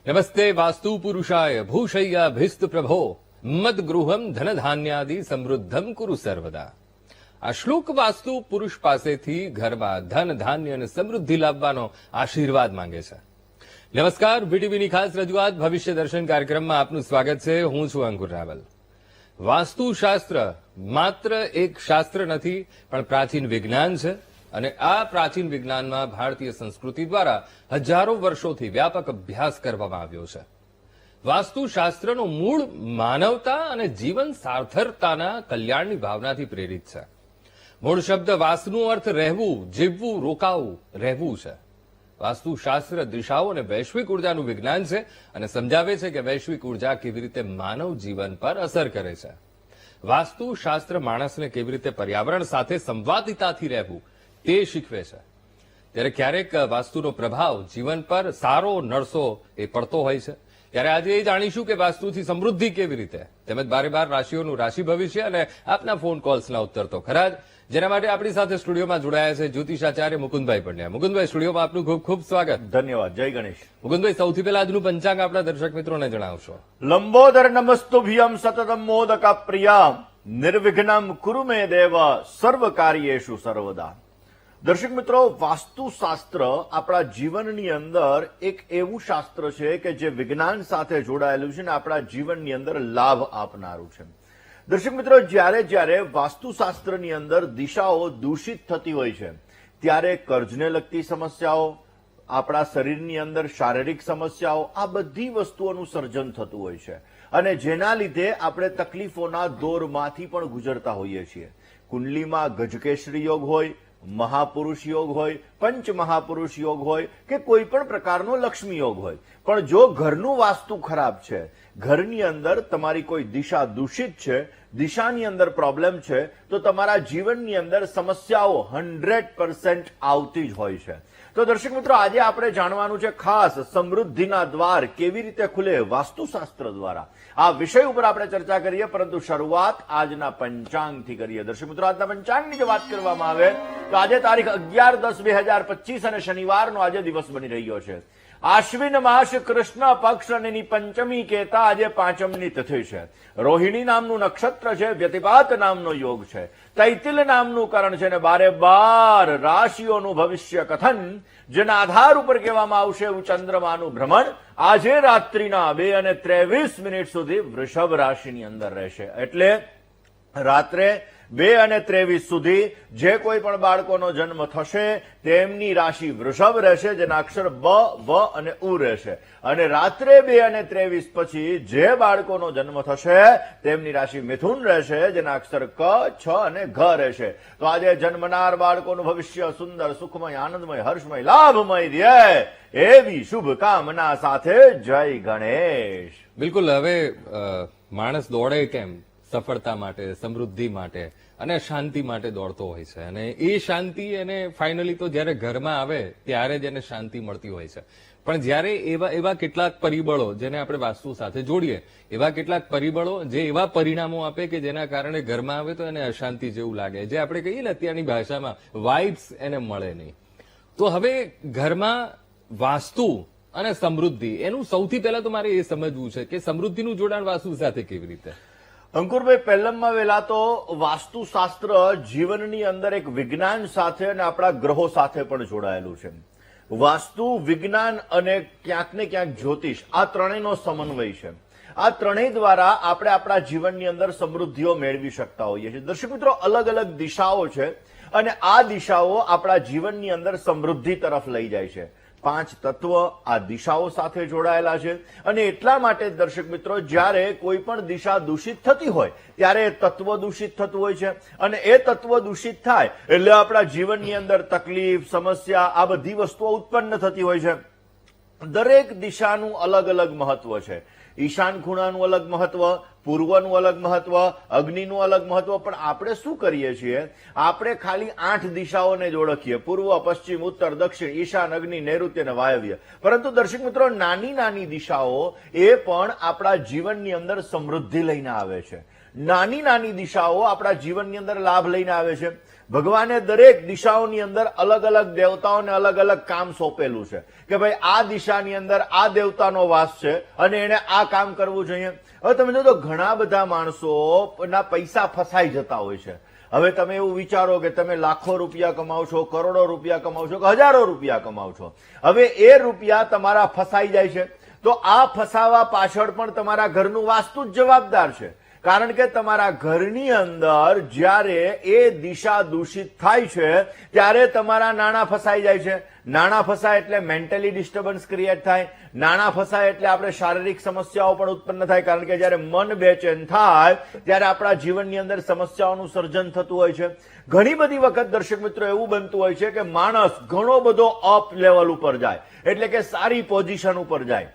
નમસ્તે વાસ્તુ પુરુષાય ભૂષય્યા ભિસ્ત પ્રભો મદ ગૃહમ ધનધાન્યાદિ સમૃદ્ધમ કુરુ સર્વદા. આ શ્લોક વાસ્તુ પુરુષ પાસેથી ઘરમાં ધન ધાન્ય અને સમૃદ્ધિ લાવવાનો આશીર્વાદ માંગે છે. નમસ્કાર, વીટીવીની ખાસ રજૂઆત ભવિષ્ય દર્શન કાર્યક્રમમાં આપનું સ્વાગત છે. હું છું અંકુર રાવલ. વાસ્તુશાસ્ત્ર માત્ર એક શાસ્ત્ર નથી, પણ પ્રાચીન વિજ્ઞાન છે. અને આ પ્રાચીન વિજ્ઞાનમાં ભારતીય સંસ્કૃતિ દ્વારા હજારો વર્ષોથી વ્યાપક અભ્યાસ કરવામાં આવ્યો છે. વાસ્તુશાસ્ત્રનો મૂળ માનવતા અને જીવન સાર્થકતાના કલ્યાણની ભાવનાથી પ્રેરિત છે. મૂળ શબ્દ વાસનો અર્થ રહેવું, જીવવું, રોકાવું, રહેવું છે. વાસ્તુશાસ્ત્ર દિશાઓ અને વૈશ્વિક ઉર્જાનું વિજ્ઞાન છે અને સમજાવે છે કે વૈશ્વિક ઉર્જા કેવી રીતે માનવ જીવન પર અસર કરે છે. વાસ્તુશાસ્ત્ર માણસને કેવી રીતે પર્યાવરણ સાથે સંવાદિતાથી રહેવું તે શીખવે છે. ત્યારે ક્યારેક વાસ્તુનો પ્રભાવ જીવન પર સારો નરસો એ પડતો હોય છે. ત્યારે આજે એ જાણીશું કે વાસ્તુથી સમૃદ્ધિ કેવી રીતે, તેમજ બારે બાર રાશિઓનું રાશિ ભવિષ્ય અને આપના ફોન કોલ્સના ઉત્તર તો ખરા જ, જેના માટે આપણી સાથે સ્ટુડિયોમાં જોડાયા છે જ્યોતિષાચાર્ય મુકુંદભાઈ પંડ્યા. મુકુંદભાઈ, સ્ટુડિયોમાં આપનું ખૂબ ખૂબ સ્વાગત. ધન્યવાદ. જય ગણેશ. મુકુંદભાઈ, સૌથી પહેલા આજનું પંચાંગ આપણા દર્શક મિત્રોને જણાવશો. લંબોદર નમસ્તુભ્યમ સતતમ મોદકા પ્રિયામ નિર્વિઘ્નમ કુરુ મે દેવ સર્વ કાર્યેષુ સર્વદા. દર્શક મિત્રો, વાસ્તુશાસ્ત્ર આપણા જીવનની અંદર એક એવું શાસ્ત્ર છે કે જે વિજ્ઞાન સાથે જોડાયેલું છે અને આપણા જીવનની અંદર લાભ આપનારું છે. દર્શક મિત્રો, જ્યારે વાસ્તુશાસ્ત્રની અંદર દિશાઓ દૂષિત થતી હોય છે ત્યારે કર્જને લગતી સમસ્યાઓ, આપણા શરીરની અંદર શારીરિક સમસ્યાઓ, આ બધી વસ્તુઓનું સર્જન થતું હોય છે અને જેના લીધે આપણે તકલીફોના દોરમાંથી પણ ગુજરતા હોઈએ છીએ. કુંડલીમાં ગજકેસરી યોગ હોય, મહાપુરુષ યોગ હોય, પંચ મહાપુરુષ યોગ હોય કે કોઈ પણ પ્રકારનો લક્ષ્મી યોગ હોય, પણ જો ઘરનું વાસ્તુ ખરાબ છે, ઘરની અંદર તમારી કોઈ દિશા દૂષિત છે, દિશાની અંદર પ્રોબ્લેમ છે, તો તમારા જીવનની અંદર સમસ્યાઓ 100% આવતી જ હોય છે. તો દર્શક મિત્રો, આજે આપણે જાણવાનું છે ખાસ સમૃદ્ધિના દ્વાર કેવી રીતે ખુલે વાસ્તુશાસ્ત્ર દ્વારા. આ વિષય ઉપર આપણે ચર્ચા કરીએ, પરંતુ શરૂઆત આજના પંચાંગથી કરીએ. દર્શક મિત્રો, આજના પંચાંગની જો વાત કરવામાં આવે તો આજે તારીખ 11/10/2025 અને શનિવારનો આજે દિવસ બની રહ્યો છે. આશ્વિન માસ કૃષ્ણ પક્ષ અને એની પંચમી કહેતા આજે પાંચમની તિથિ છે. રોહિણી નામનું નક્ષત્ર છે, વ્યતિપાત નામનો યોગ છે, તૈતિલ નામનું કરણ છે અને 12 રાશિઓનું ભવિષ્ય કથન જેના આધાર ઉપર કહેવામાં આવશે એવું ચંદ્રમાનું ભ્રમણ આજે રાત્રિના 2:23 સુધી વૃષભ રાશિની અંદર રહેશે. એટલે રાત્રે 2:23 સુધી જે કોઈ પણ બાળકોનો જન્મ થશે તેમની રાશિ વૃષભ રહેશે, જેના અક્ષર બ, વ અને ઉ રહેશે. અને રાત્રે 2:23 પછી જે બાળકોનો જન્મ થશે તેમની રાશિ મિથુન રહેશે, જેના અક્ષર ક, છ અને ઘ રહેશે. તો આજે જન્મનાર બાળકોનું ભવિષ્ય સુંદર, સુખમય, આનંદમય, હર્ષમય, લાભમય રહે એવી શુભકામના સાથે જય ગણેશ. બિલકુલ. હવે માણસ દોડે કેમ? સફળતા માટે, સમૃદ્ધિ માટે અને શાંતિ માટે દોડતો હોય છે. અને એ શાંતિ એને ફાઇનલી તો જ્યારે ઘરમાં આવે ત્યારે જ એને શાંતિ મળતી હોય છે. પણ જ્યારે એવા કેટલાક પરિબળો જેને આપણે વાસ્તુ સાથે જોડીએ, એવા કેટલાક પરિબળો જે એવા પરિણામો આપે કે જેના કારણે ઘરમાં આવે તો એને અશાંતિ જેવું લાગે, જે આપણે કહીએ ને અત્યારની ભાષામાં વાઇબ્સ એને મળે નહીં. તો હવે ઘરમાં વાસ્તુ અને સમૃદ્ધિ, એનું સૌથી પહેલા તો મારે એ સમજવું છે કે સમૃદ્ધિનું જોડાણ વાસ્તુ સાથે કેવી રીતે? અંકુરભાઈ, પહેલામાં વહેલા તો વાસ્તુશાસ્ત્ર જીવનની અંદર એક વિજ્ઞાન સાથે અને આપણા ગ્રહો સાથે પણ જોડાયેલું છે. વાસ્તુ, વિજ્ઞાન અને ક્યાંક ને ક્યાંક જ્યોતિષ, આ ત્રણેયનો સમન્વય છે. આ ત્રણેય દ્વારા આપણે આપણા જીવનની અંદર સમૃદ્ધિઓ મેળવી શકતા હોઈએ છીએ. દર્શક મિત્રો, અલગ અલગ દિશાઓ છે અને આ દિશાઓ આપણા જીવનની અંદર સમૃદ્ધિ તરફ લઈ જાય છે. 5 તત્વ આ દિશાઓ સાથે જોડાયેલા છે અને એટલા માટે દર્શક મિત્રો, જ્યારે કોઈ પણ દિશા દૂષિત થતી હોય ત્યારે તત્વ દૂષિત થતું હોય છે અને એ તત્વ દૂષિત થાય એટલે આપણા જીવનની અંદર તકલીફ, સમસ્યા, આ બધી વસ્તુઓ ઉત્પન્ન થતી હોય છે. દરેક દિશાનું અલગ અલગ મહત્વ છે. ઈશાન ખૂણાનું અલગ મહત્વ, પૂર્વનું અલગ મહત્વ, અગ્નિનું અલગ મહત્વ. પણ આપણે શું કરીએ છીએ? આપણે ખાલી 8 દિશાઓને જ ઓળખીએ: પૂર્વ, પશ્ચિમ, ઉત્તર, દક્ષિણ, ઈશાન, અગ્નિ, નૈઋત્ય અને વાયવ્ય. પરંતુ દર્શક મિત્રો, નાની નાની દિશાઓ એ પણ આપણા જીવનની અંદર સમૃદ્ધિ લઈને આવે છે. નાની નાની દિશાઓ આપણા જીવનની અંદર લાભ લઈને આવે છે. ભગવાને દરેક દિશાઓની અંદર અલગ અલગ દેવતાઓને અલગ અલગ કામ સોંપેલું છે કે ભાઈ આ દિશાની અંદર આ દેવતાનો વાસ છે અને એને આ કામ કરવું જોઈએ. હવે તમે જો તો ઘણા બધા માણસોના પૈસા ફસાઈ જતા હોય છે. હવે તમે એવું વિચારો કે તમે લાખો રૂપિયા કમાવ છો, કરોડો રૂપિયા કમાવ છો, કે હજારો રૂપિયા કમાવ છો. હવે એ રૂપિયા તમારા ફસાઈ જાય છે તો આ ફસાવા પાછળ પણ તમારા ઘરનું વાસ્તુ જ જવાબદાર છે. કારણ કે તમારા ઘરની અંદર જ્યારે એ દિશા દૂષિત થાય છે ત્યારે તમારા નાણાં ફસાઈ જાય છે. નાણાં ફસાય એટલે મેન્ટલી ડિસ્ટર્બન્સ ક્રિએટ થાય. નાણાં ફસાય એટલે આપણે શારીરિક સમસ્યાઓ પણ ઉત્પન્ન થાય. કારણ કે જ્યારે મન બેચેન થાય ત્યારે આપણા જીવનની અંદર સમસ્યાઓનું સર્જન થતું હોય છે. ઘણી બધી વખત દર્શક મિત્રો એવું બનતું હોય છે કે માણસ ઘણો બધો અપ લેવલ ઉપર જાય, એટલે કે સારી પોઝિશન ઉપર જાય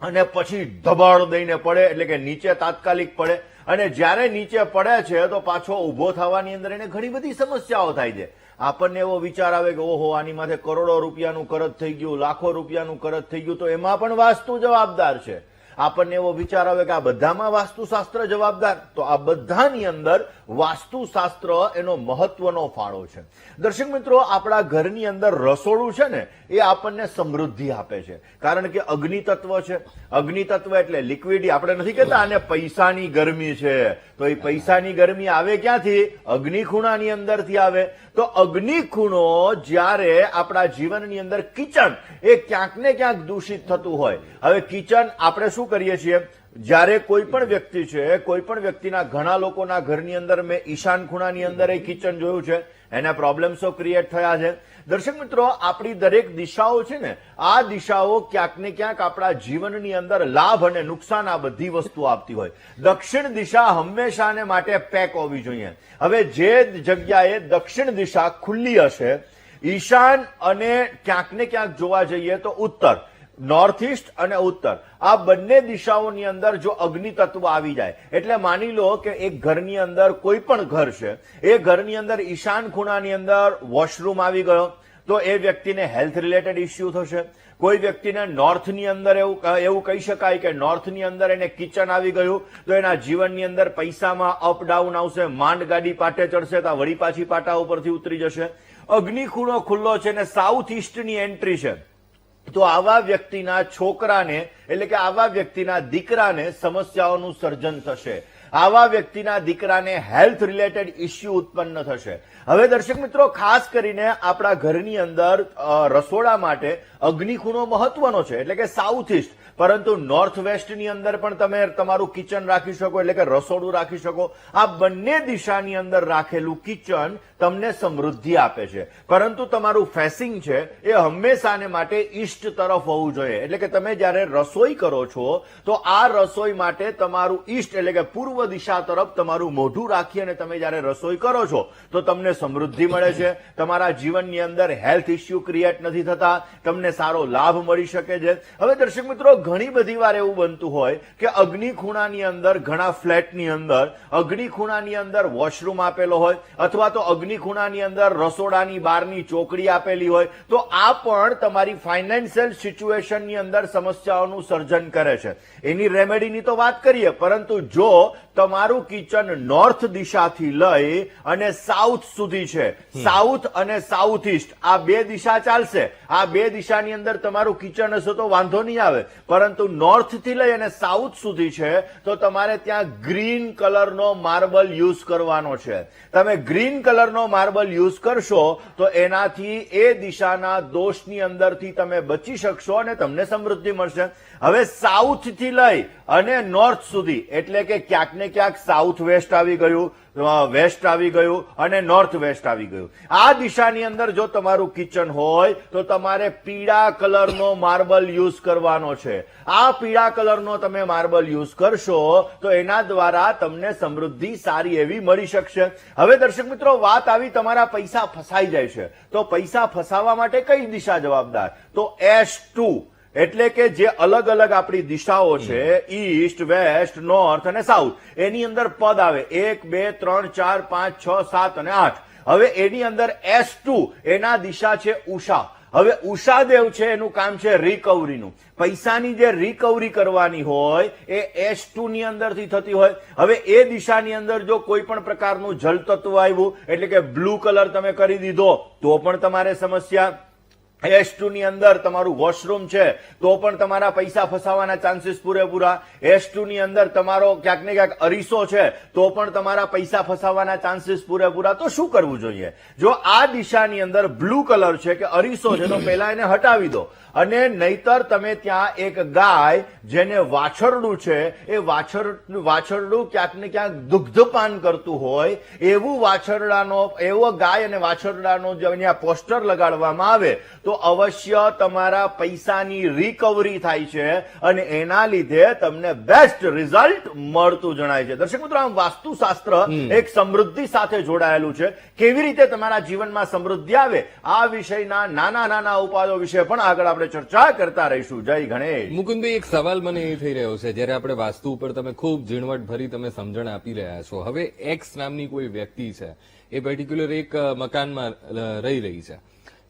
અને પછી ધબાડ દઈને પડે, એટલે કે નીચે તાત્કાલિક પડે. અને જ્યારે નીચે પડે છે તો પાછો ઉભો થવાની અંદર એને ઘણી બધી સમસ્યાઓ થાય છે. આપણને એવો વિચાર આવે કે ઓહો આની માથે કરોડો રૂપિયાનું કરજ થઈ ગયું, લાખો રૂપિયાનું કરજ થઈ ગયું, તો એમાં પણ વાસ્તુ જવાબદાર છે. આપણને એવો વિચાર આવે કે આ બધામાં વાસ્તુશાસ્ત્ર જવાબદાર, તો આ બધાની અંદર વાસ્તુશાસ્ત્ર એનો મહત્વનો ફાળો છે. દર્શક મિત્રો, આપણા ઘરની અંદર રસોડું છે ને એ આપણને સમૃદ્ધિ આપે છે. કારણ કે અગ્નિ તત્વ છે. અગ્નિ તત્વ એટલે લિક્વિડ. આપણે નથી કહેતા આને પૈસાની ગરમી છે, તો એ પૈસાની ગરમી આવે ક્યાંથી? અગ્નિ ખૂણાની અંદરથી આવે. તો અગ્નિ ખૂણો જ્યારે આપણા જીવનની અંદર કિચન એ ક્યાંક ને ક્યાંક દૂષિત થતું હોય. હવે કિચન આપણે શું કરીએ છીએ? જ્યારે કોઈ પણ વ્યક્તિ છે, કોઈ પણ વ્યક્તિના ઘણા લોકોના ઘરની અંદર મેં ઈશાન ખૂણાની અંદર એ કિચન જોયું છે, એના પ્રોબ્લેમ્સો ક્રિએટ થયા છે. દર્શક મિત્રો, આપણી દરેક દિશાઓ છે ને, આ દિશાઓ ક્યાંક ને ક્યાંક આપણા જીવનની અંદર લાભ અને નુકસાન આ બધી વસ્તુ આપતી હોય. દક્ષિણ દિશા હંમેશાને માટે પેક હોવી જોઈએ. હવે જે જગ્યાએ દક્ષિણ દિશા ખુલ્લી હશે, ઈશાન અને ક્યાંક ને ક્યાંક જોવા જઈએ તો ઉત્તર, નોર્થ ઇસ્ટ અને ઉત્તર, આ બંને દિશાઓની અંદર જો અગ્નિ તત્વ આવી જાય, એટલે માની લો કે એક ઘરની અંદર કોઈ પણ ઘર છે, એ ઘરની અંદર ઈશાન ખૂણાની અંદર વોશરૂમ આવી ગયો તો એ વ્યક્તિને હેલ્થ રિલેટેડ ઇસ્યુ થશે. કોઈ વ્યક્તિને નોર્થની અંદર એવું કહી શકાય કે નોર્થની અંદર એને કિચન આવી ગયું તો એના જીવનની અંદર પૈસામાં અપ ડાઉન આવશે. માંડ ગાડી પાટે ચડશે તો વળી પાછી પાટા ઉપરથી ઉતરી જશે. અગ્નિ ખૂણો ખુલ્લો છે અને સાઉથ ઇસ્ટની એન્ટ્રી છે, તો આવા વ્યક્તિના છોકરાને, એટલે કે આવા વ્યક્તિના દીકરાને સમસ્યાઓનું સર્જન થશે. આવા વ્યક્તિના દીકરાને હેલ્થ રિલેટેડ ઇસ્યુ ઉત્પન્ન થશે. હવે દર્શક મિત્રો, ખાસ કરીને આપણા ઘરની અંદર રસોડા માટે અગ્નિ ખૂણો મહત્વનો છે, એટલે કે સાઉથ ઇસ્ટ. પરંતુ નોર્થ વેસ્ટની અંદર પણ તમે તમારું કિચન રાખી શકો, એટલે કે રસોડું રાખી શકો. આ બંને દિશાની અંદર રાખેલું કિચન તમને સમૃદ્ધિ આપે છે. પરંતુ તમારું ફેસિંગ છે એ હંમેશાને માટે ઈસ્ટ તરફ હોવું જોઈએ. એટલે કે તમે જ્યારે રસોઈ કરો છો તો આ રસોઈ માટે તમારું ઈસ્ટ, એટલે કે પૂર્વ દિશા તરફ તમારું મોઢું રાખી અને તમે જ્યારે રસોઈ કરો છો તો તમને સમૃદ્ધિ મળે છે. તમારા જીવનની અંદર હેલ્થ ઇસ્યુ ક્રિએટ નથી થતા, તમને સારો લાભ મળી શકે છે. હવે દર્શક મિત્રો, ઘણી બધી વાર એવું બનતું હોય કે અગ્નિ ખૂણાની અંદર, ઘણા ફ્લેટની અંદર અગ્નિ ખૂણાની અંદર વોશરૂમ આપેલો હોય, અથવા તો અગ્નિ ખૂણાની અંદર રસોડાની બહારની ચોકડી આપેલી હોય, તો આ પણ તમારી ફાઇનાન્શિયલ સિચ્યુએશનની અંદર સમસ્યાઓનું સર્જન કરે છે. એની રેમેડીની તો વાત કરીએ, પરંતુ જો તમારું કિચન નોર્થ દિશાથી લઈ અને સાઉથ સુધી છે, સાઉથ અને સાઉથ ઇસ્ટ આ બે દિશા ચાલશે. આ બે દિશાની અંદર તમારું કિચન હશે તો વાંધો નહીં આવે, પરંતુ નોર્થ થી લઈ અને સાઉથ સુધી છે તો તમારે ત્યાં ગ્રીન કલરનો માર્બલ યુઝ કરવાનો છે. તમે ગ્રીન કલરનો માર્બલ યુઝ કરશો તો એનાથી એ દિશાના દોષની અંદરથી તમે બચી શકશો અને તમને સમૃદ્ધિ મળશે. હવે સાઉથ થી લઈ અને નોર્થ સુધી, એટલે કે ક્યાંક ને ક્યાંક સાઉથ વેસ્ટ આવી ગયું, વેસ્ટ આવી ગયું અને નોર્થ વેસ્ટ આવી ગયું. આ દિશાની અંદર જો તમારું કિચન હોય તો તમારે પીળા કલરનો માર્બલ યુઝ કરવાનો છે. આ પીળા કલરનો તમે માર્બલ યુઝ કરશો તો એના દ્વારા તમને સમૃદ્ધિ સારી એવી મળી શકશે. હવે દર્શક મિત્રો, વાત આવી તમારા પૈસા ફસાઈ જાય છે, તો પૈસા ફસાવા માટે કઈ દિશા જવાબદાર? તો S2, એટલે કે જે અલગ અલગ આપણી દિશાઓ છે, ઈસ્ટ, વેસ્ટ, નોર્થ અને સાઉથ, એની અંદર પદ આવે 1, 2, 3, 4, 5, 6, 7 અને 8. હવે એની અંદર S2 એના દિશા છે ઉષા. હવે ઉષાદેવ છે એનું કામ છે રિકવરીનું. પૈસાની જે રિકવરી કરવાની હોય એ S2 ની અંદરથી થતી હોય. હવે એ દિશાની અંદર જો કોઈ પણ પ્રકારનું જળ તત્વ આવ્યું એટલે કે બ્લુ કલર તમે કરી દીધો તો પણ તમારે સમસ્યા. S2 ની અંદર તમારું વોશરૂમ છે તો પણ તમારા પૈસા ફસાવાના ચાન્સીસ પૂરેપૂરા. S2 ની અંદર તમારો ક્યાંક ને ક્યાંક અરીસો છે તો પણ તમારા પૈસા ફસાવાના ચાન્સીસ પૂરેપૂરા. તો શું કરવું જોઈએ? જો આ દિશાની અંદર બ્લુ કલર છે કે અરીસો છે તો પહેલા એને હટાવી દો, અને નહીતર તમે ત્યાં એક ગાય જેને વાછરડું છે એ વાછરડું ક્યાંક ને ક્યાંક દુગ્ધપાન કરતું હોય એવો ગાય અને વાછરડાનો જો પોસ્ટર લગાડવામાં આવે તો અવશ્ય તમારા પૈસાની રિકવરી થાય છે અને એના લીધે તમને બેસ્ટ રિઝલ્ટ મળતું જણાય છે. દર્શક મિત્રો, આમ વાસ્તુશાસ્ત્ર એક સમૃદ્ધિ સાથે જોડાયેલું છે. કેવી રીતે તમારા જીવનમાં સમૃદ્ધિ આવે આ વિષયના નાના નાના ઉપાયો વિશે પણ આગળ આપણે ચર્ચા કરતા રહીશું. જય ગણેશ. મુકુંદભાઈ, એક સવાલ મને એ થઈ રહ્યો છે, જ્યારે આપણે વાસ્તુ ઉપર તમે ખૂબ ઝીણવટ ભરી તમે સમજણ આપી રહ્યા છો. હવે એક્સ નામની કોઈ વ્યક્તિ છે, એ પર્ટિક્યુલર એક મકાનમાં રહી છે,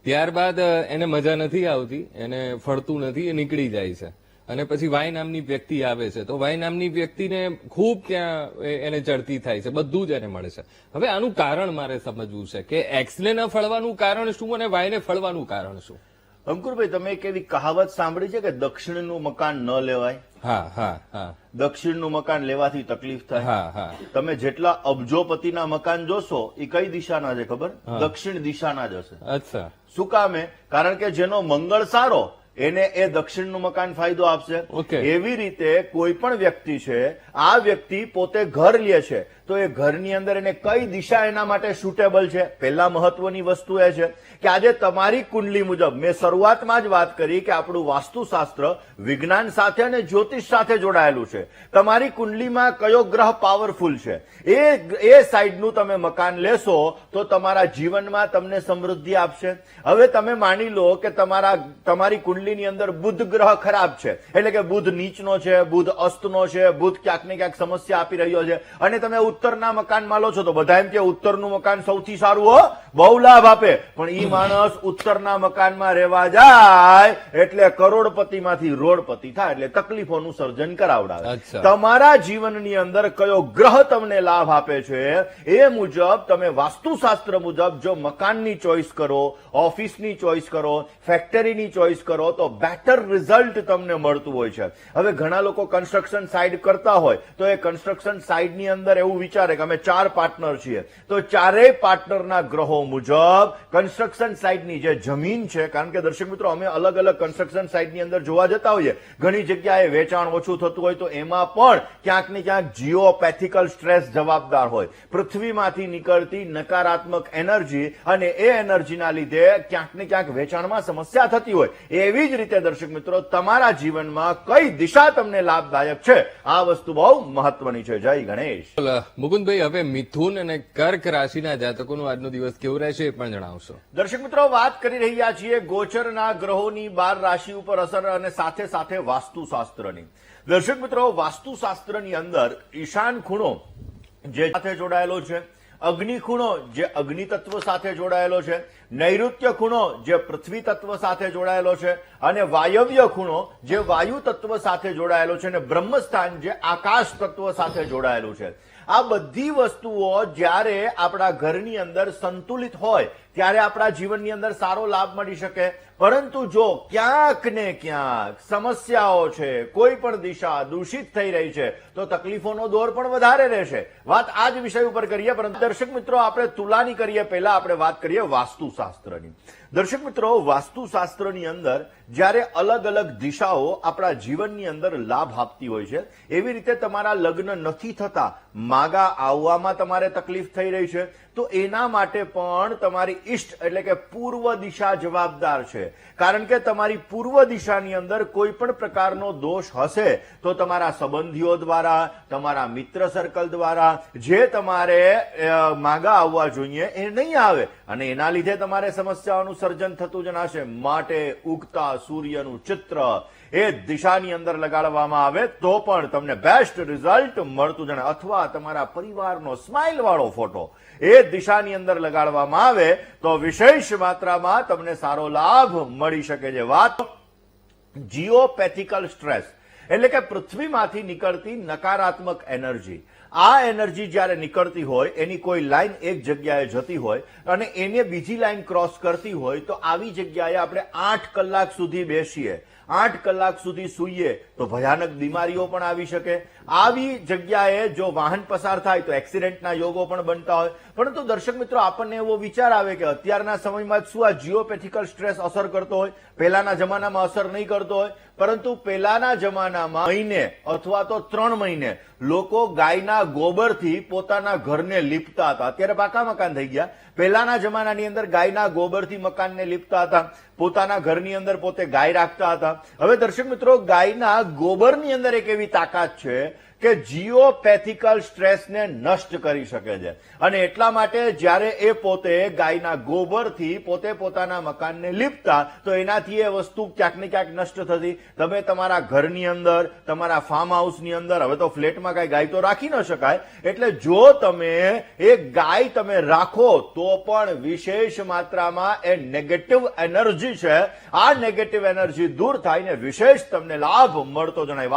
ત્યારબાદ એને મજા નથી આવતી, એને ફળતું નથી, એ નીકળી જાય છે, અને પછી વાય નામની વ્યક્તિ આવે છે, તો વાય નામની વ્યક્તિને ખૂબ ત્યાં એને ચડતી થાય છે, બધું જ એને મળે છે. હવે આનું કારણ મારે સમજવું છે કે એક્સને ન ફળવાનું કારણ શું અને વાયને ફળવાનું કારણ શું? અંકુરભાઈ, તમે એક એવી કહાવત સાંભળી છે કે દક્ષિણનું મકાન ન લેવાય? હા હા હા. દક્ષિણનું મકાન લેવાથી તકલીફ થાય. હા હા. તમે જેટલા અબજોપતિના મકાન જોશો એ કઈ દિશાના છે ખબર? દક્ષિણ દિશાના જ હશે. અચ્છા. શું કામે? કારણ કે જેનો મંગળ સારો એને એ દક્ષિણનું મકાન ફાયદો આપશે. એવી રીતે કોઈ પણ વ્યક્તિ છે, આ વ્યક્તિ પોતે ઘર લે છે તો એ ઘરની અંદર એને કઈ દિશા એના માટે સુટેબલ છે? પહેલા મહત્વની વસ્તુ એ છે કે આજે તમારી કુંડલી મુજબ, મેં શરૂઆતમાં જ વાત કરી કે આપણું વાસ્તુશાસ્ત્ર વિજ્ઞાન સાથે અને જ્યોતિષ સાથે જોડાયેલું છે. તમારી કુંડલીમાં કયો ગ્રહ પાવરફુલ છે એ સાઈડનું તમે મકાન લેશો તો તમારા જીવનમાં તમને સમૃદ્ધિ આપશે. હવે તમે માની લો કે તમારી કુંડલીની અંદર બુધ ગ્રહ ખરાબ છે, એટલે કે બુધ નીચનો છે, બુધ અસ્તનો છે, બુધ ક્યાંક ને ક્યાંક સમસ્યા આપી રહ્યો છે, અને તમે ઉત્તરના મકાનમાં લો છો તો બધા એમ કે ઉત્તરનું મકાન સૌથી સારું હો, બહુ લાભ આપે. પણ ઈ માણસ ઉત્તરના મકાનમાં રહેવા જાય એટલે કરોડપતિમાંથી રોડપતિ થાય, એટલે તકલીફોનું સર્જન કરાવડાવે. તમારા જીવનની અંદર કયો ગ્રહ તમને લાભ આપે છે એ મુજબ તમે વાસ્તુશાસ્ત્ર મુજબ જો મકાનની ચોઈસ કરો, ઓફિસની ચોઈસ કરો, ફેક્ટરીની ચોઈસ કરો તો બેટર રિઝલ્ટ તમને મળતું હોય છે. હવે ઘણા લોકો કન્સ્ટ્રક્શન સાઇટ કરતા હોય તો એ કન્સ્ટ્રક્શન સાઇટની અંદર એવું વિચારે કે અમે 4 પાર્ટનર છીએ, તો ચારેય પાર્ટનરના ગ્રહો મુજબ કન્સ્ટ્રક્શન સાઇટની જે જમીન છે, કારણ કે દર્શક મિત્રો અમે અલગ અલગ કન્સ્ટ્રક્શન સાઇટની અંદર જોવા જતા હોઈએ, ઘણી જગ્યાએ વેચાણ ઓછું થતું હોય તો એમાં પણ ક્યાંક ને ક્યાંક જીઓપેથિકલ સ્ટ્રેસ જવાબદાર હોય. પૃથ્વીમાંથી નીકળતી નકારાત્મક એનર્જી, અને એ એનર્જીના લીધે ક્યાંક ને ક્યાંક વેચાણમાં સમસ્યા થતી હોય. એવી જ રીતે દર્શક મિત્રો, તમારા જીવનમાં કઈ દિશા તમને લાભદાયક છે આ વસ્તુ બહુ મહત્વની છે. જય ગણેશ. મુકુંદભાઈ, હવે મિથુન અને કર્ક રાશિના જાતકોનો આજનો દિવસ કેવો રહેશે એ પણ જણાવશો. દર્શક મિત્રો, વાત કરી રહ્યા છીએ ગોચરના ગ્રહોની 12 રાશિ ઉપર અસર અને સાથે સાથે વાસ્તુશાસ્ત્રની. દર્શક મિત્રો, વાસ્તુશાસ્ત્રની અંદર ઈશાન ખૂણો જે સાથે જોડાયેલો છે, અગ્નિ ખૂણો જે અગ્નિ તત્વ સાથે જોડાયેલો છે, નૈઋત્ય ખૂણો જે પૃથ્વી તત્વ સાથે જોડાયેલો છે, અને વાયવ્ય ખૂણો જે વાયુ તત્વ સાથે જોડાયેલો છે, અને બ્રહ્મસ્થાન જે આકાશ તત્વ સાથે જોડાયેલું છે. આ બધી વસ્તુઓ જ્યારે આપણા ઘરની અંદર સંતુલિત હોય ત્યારે આપણા જીવનની અંદર સારો લાભ મળી શકે. પરંતુ જો ક્યાંક ને ક્યાંક સમસ્યાઓ છે, કોઈ પણ દિશા દૂષિત થઈ રહી છે તો તકલીફોનો દોર પણ વધારે રહેશે. વાત આ જ વિષય ઉપર કરીએ, પરંતુ દર્શક મિત્રો આપણે તુલાની કરીએ પહેલા આપણે વાત કરીએ વાસ્તુશાસ્ત્રની. દર્શક મિત્રો, વાસ્તુશાસ્ત્રની અંદર જ્યારે અલગ અલગ દિશાઓ આપણા જીવનની અંદર લાભ આપતી હોય છે, એવી રીતે તમારા લગ્ન નથી થતા, માગા આવવામાં તમારે તકલીફ થઈ રહી છે, તો એના માટે પણ તમારી ઈષ્ટ એટલે કે પૂર્વ દિશા જવાબદાર છે. કારણ કે તમારી પૂર્વ દિશાની અંદર કોઈ પણ પ્રકારનો દોષ હશે તો તમારા સંબંધીઓ દ્વારા, તમારા મિત્ર સર્કલ દ્વારા જે તમારે માગા આવવા જોઈએ એ નહીં આવે, અને એના લીધે તમારે સમસ્યાઓનું સર્જન થતું જણાશે. માટે ઉગતા સૂર્યનું ચિત્ર એ દિશાની અંદર લગાડવામાં આવે તો પણ તમને બેસ્ટ રિઝલ્ટ મળતું જણાય. અથવા તમારા પરિવારનો સ્માઇલ વાળો ફોટો એ દિશાની અંદર લગાડવામાં આવે તો વિશેષ માત્રામાં તમને સારો લાભ મળી શકે છે. વાત જીઓપેથિકલ સ્ટ્રેસ એટલે કે પૃથ્વીમાંથી નીકળતી નકારાત્મક એનર્જી. આ એનર્જી જ્યારે નીકળતી હોય એની કોઈ લાઈન એક જગ્યાએ જતી હોય અને એને બીજી લાઈન ક્રોસ કરતી હોય તો આવી જગ્યાએ આપણે 8 કલાક સુધી બેસીએ, 8 કલાક સુધી સૂઈએ તો ભયાનક બીમારીઓ પણ આવી શકે. આવી જગ્યાએ જો વાહન પસાર થાય તો એક્સિડન્ટના યોગો પણ બનતા હોય. પરંતુ દર્શક મિત્રો, આપણને એવો વિચાર આવે કે અત્યારના સમયમાં શું આ જીઓપેથિકલ સ્ટ્રેસ અસર કરતો હોય, પહેલાના જમાનામાં અસર નહીં કરતો હોય. પરંતુ પહેલાના જમાનામાં મહિને અથવા તો 3 મહિને લોકો ગાયના ગોબરથી પોતાના ઘરને લીપતા હતા. અત્યારે પાકા મકાન થઈ ગયા. પહેલાના જમાનાની અંદર ગાયના ગોબરથી મકાનને લીપતા હતા, પોતાના ઘરની અંદર પોતે ગાય રાખતા હતા. હવે દર્શક મિત્રો, ગાયના ગોબરની અંદર એક એવી તાકાત છે કે જીઓપેથિકલ સ્ટ્રેસને નષ્ટ કરી શકે છે. અને એટલા માટે જ્યારે એ પોતે ગાયના ગોબરથી પોતે પોતાના મકાનને લીપતા તો એનાથી એ વસ્તુ ક્યાંક ને ક્યાંક નષ્ટ થતી. તમે તમારા ઘરની અંદર, તમારા ફાર્મ હાઉસની અંદર, હવે તો ફ્લેટમાં કઈ ગાય તો રાખી ન શકાય, એટલે જો તમે એક ગાય તમે રાખો તો પણ વિશેષ માત્રામાં એ નેગેટિવ એનર્જી છે, આ નેગેટિવ એનર્જી દૂર થાય ને વિશેષ તમને લાભ મળતો જણાય.